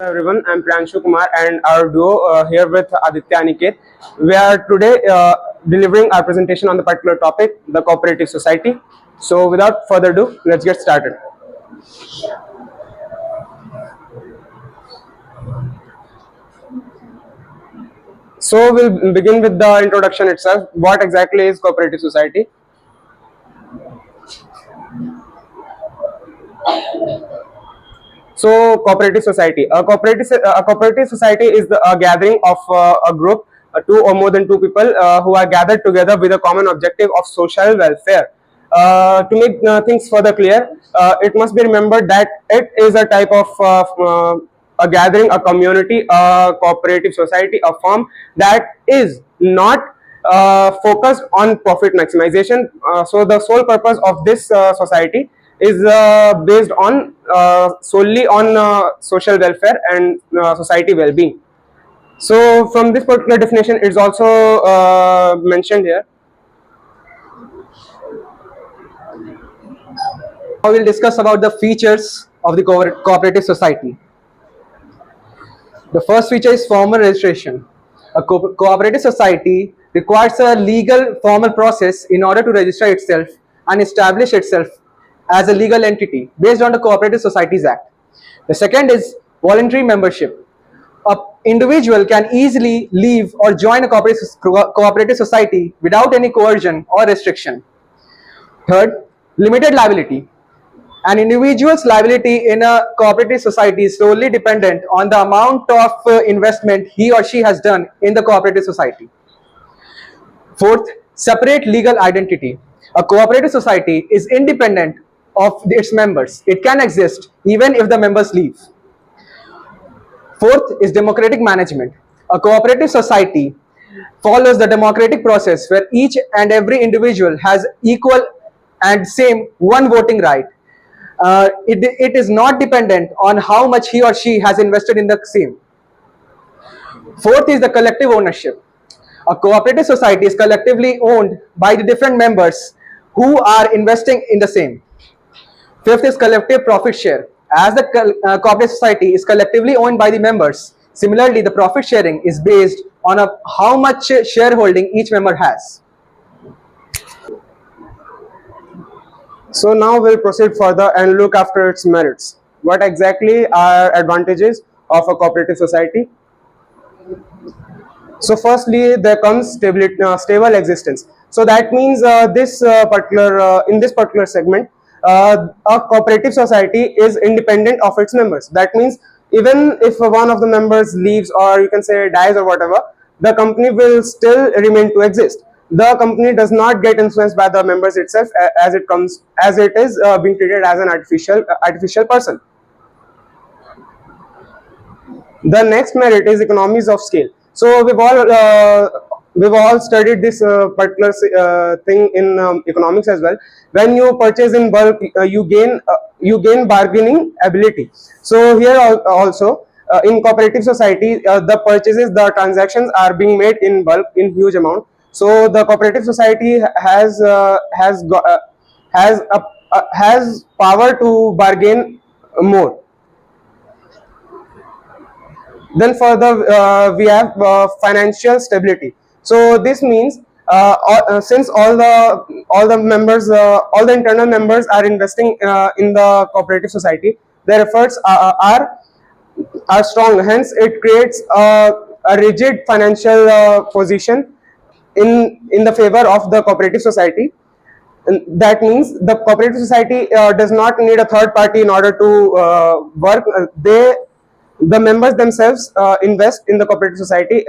Everyone, I'm Priyanshu Kumar and our duo here with Aditya and Aniket. We are today delivering our presentation on the particular topic, the cooperative society. So without further ado, let's get started. So we'll begin with the introduction itself. What exactly is cooperative society? So, cooperative society. A cooperative society is a gathering of a group, two or more than two people who are gathered together with a common objective of social welfare. To make things further clear, it must be remembered that it is a type of a gathering, a community, a cooperative society, a firm that is not focused on profit maximization. So the sole purpose of this society is based on solely on social welfare and society well-being. So from this particular definition, it's also mentioned here. Now we'll discuss about the features of the cooperative society. The first feature is formal registration. A cooperative society requires a legal formal process in order to register itself and establish itself as a legal entity based on the Cooperative Societies Act. The second is voluntary membership. An individual can easily leave or join a cooperative society without any coercion or restriction. Third, limited liability. An individual's liability in a cooperative society is solely dependent on the amount of investment he or she has done in the cooperative society. Fourth, separate legal identity. A cooperative society is independent of its members. It can exist even if the members leave. Fourth is democratic management. A cooperative society follows the democratic process where each and every individual has equal and same one voting right. It is not dependent on how much he or she has invested in the same. Fourth is the collective ownership. A cooperative society is collectively owned by the different members who are investing in the same. Fifth is collective profit share. As the cooperative society is collectively owned by the members, similarly the profit sharing is based on how much shareholding each member has. So now we'll proceed further and look after its merits. What exactly are advantages of a cooperative society? So firstly, there comes stability, stable existence. So that means in this particular segment, a cooperative society is independent of its members. That means even if one of the members leaves, or you can say dies or whatever, the company will still remain to exist. The company does not get influenced by the members itself, as it is being treated as an artificial person. The next merit is economies of scale. So we've all studied this particular thing in economics as well. When you purchase in bulk, you gain bargaining ability. So here also in cooperative society, the transactions are being made in bulk, in huge amount. So the cooperative society has power to bargain more. Then further, we have financial stability. So this means since all the internal members are investing in the cooperative society, their efforts are strong. Hence, it creates a rigid financial position in the favor of the cooperative society. And that means the cooperative society does not need a third party in order to work. The members themselves invest in the cooperative society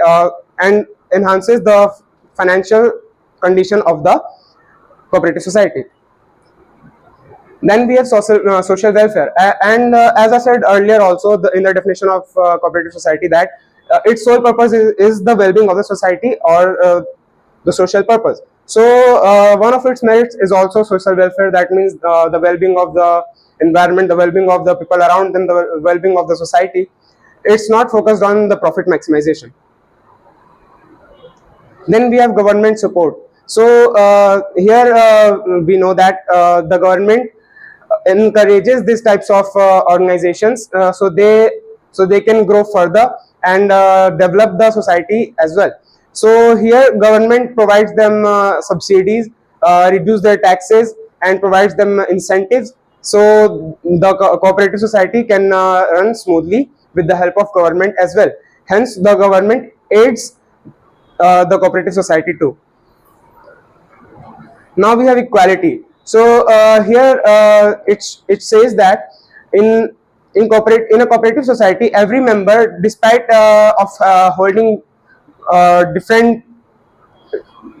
and enhances the financial condition of the cooperative society. Then we have social welfare, and as I said earlier, also in the definition of cooperative society, that its sole purpose is the well-being of the society, or the social purpose. So one of its merits is also social welfare. That means the well-being of the environment, the well-being of the people around them, the well-being of the society. It's not focused on the profit maximization. Then we have government support. So here we know that the government encourages these types of organizations. so they can grow further and develop the society as well. So here government provides them subsidies, reduce their taxes and provides them incentives, so the cooperative society can run smoothly with the help of government as well. Hence the government aids the cooperative society too. Now we have equality. So here it says that in in a cooperative society, every member, despite of holding different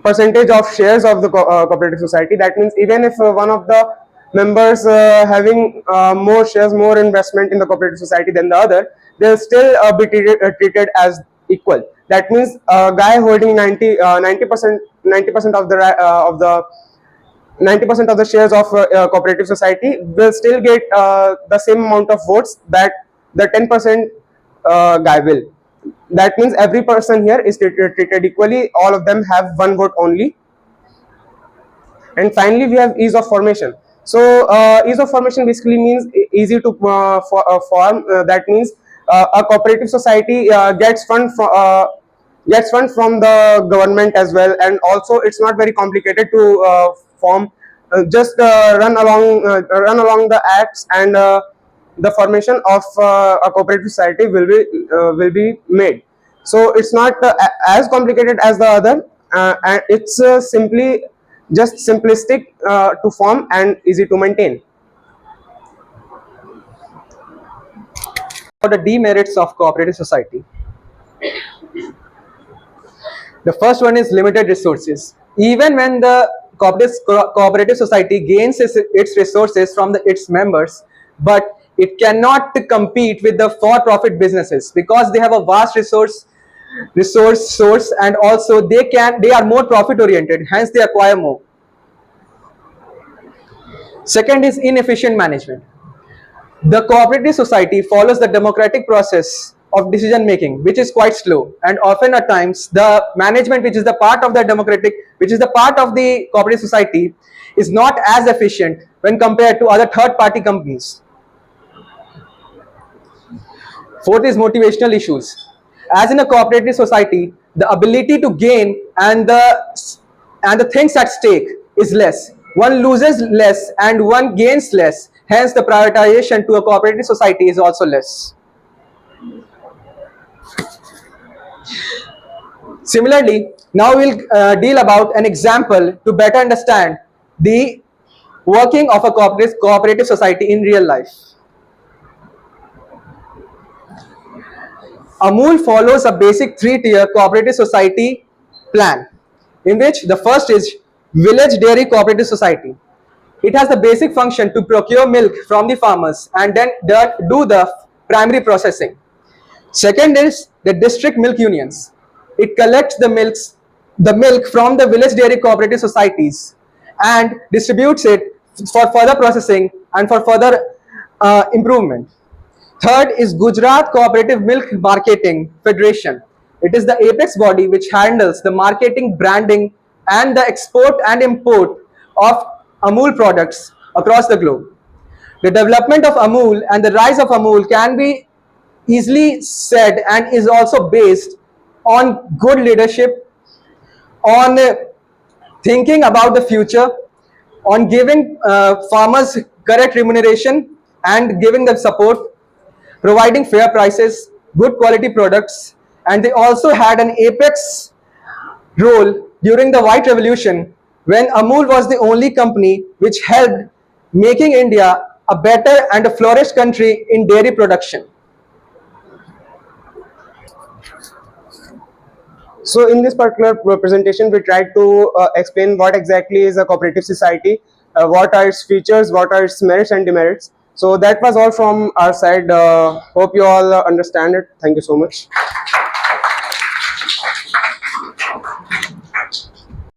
percentage of shares of the cooperative society, that means even if one of the members having more shares, more investment in the cooperative society than the other, they'll still be treated as equal. That means a guy holding 90% of the 90% of the shares of cooperative society will still get the same amount of votes that the 10% guy will. That means every person here is treated equally. All of them have one vote only. And finally, we have ease of formation. So ease of formation basically means easy to form. That means a cooperative society gets fund from the government as well, and also it's not very complicated to form. Just run along the acts, and the formation of a cooperative society will be made. So it's not as complicated as the other, and it's simply just simplistic to form and easy to maintain. For the demerits of cooperative society. The first one is limited resources. Even when the cooperative society gains its resources from its members, but it cannot compete with the for-profit businesses because they have a vast resource source, and also they are more profit oriented, hence they acquire more. Second is inefficient management. The cooperative society follows the democratic process of decision making, which is quite slow, and often at times the management, which is the part of the cooperative society, is not as efficient when compared to other third party companies. Fourth is motivational issues. As in a cooperative society, the ability to gain and the things at stake is less. One loses less and one gains less. Hence, the prioritization to a cooperative society is also less. Similarly, now we'll deal about an example to better understand the working of a cooperative society in real life. Amul follows a basic three-tier cooperative society plan, in which the first is Village Dairy Cooperative Society. It has the basic function to procure milk from the farmers and then do the primary processing. Second is the district milk unions. It collects the milk from the village dairy cooperative societies and distributes it for further processing and for further improvement. Third is Gujarat Cooperative Milk Marketing Federation. It is the apex body which handles the marketing, branding, and the export and import of Amul products across the globe. The development of Amul and the rise of Amul can be easily said and is also based on good leadership, on thinking about the future, on giving farmers correct remuneration and giving them support, providing fair prices, good quality products, and they also had an apex role during the White Revolution when Amul was the only company which helped making India a better and a flourished country in dairy production. So in this particular presentation, we tried to explain what exactly is a cooperative society, what are its features, what are its merits and demerits. So that was all from our side. Hope you all understand it. Thank you so much.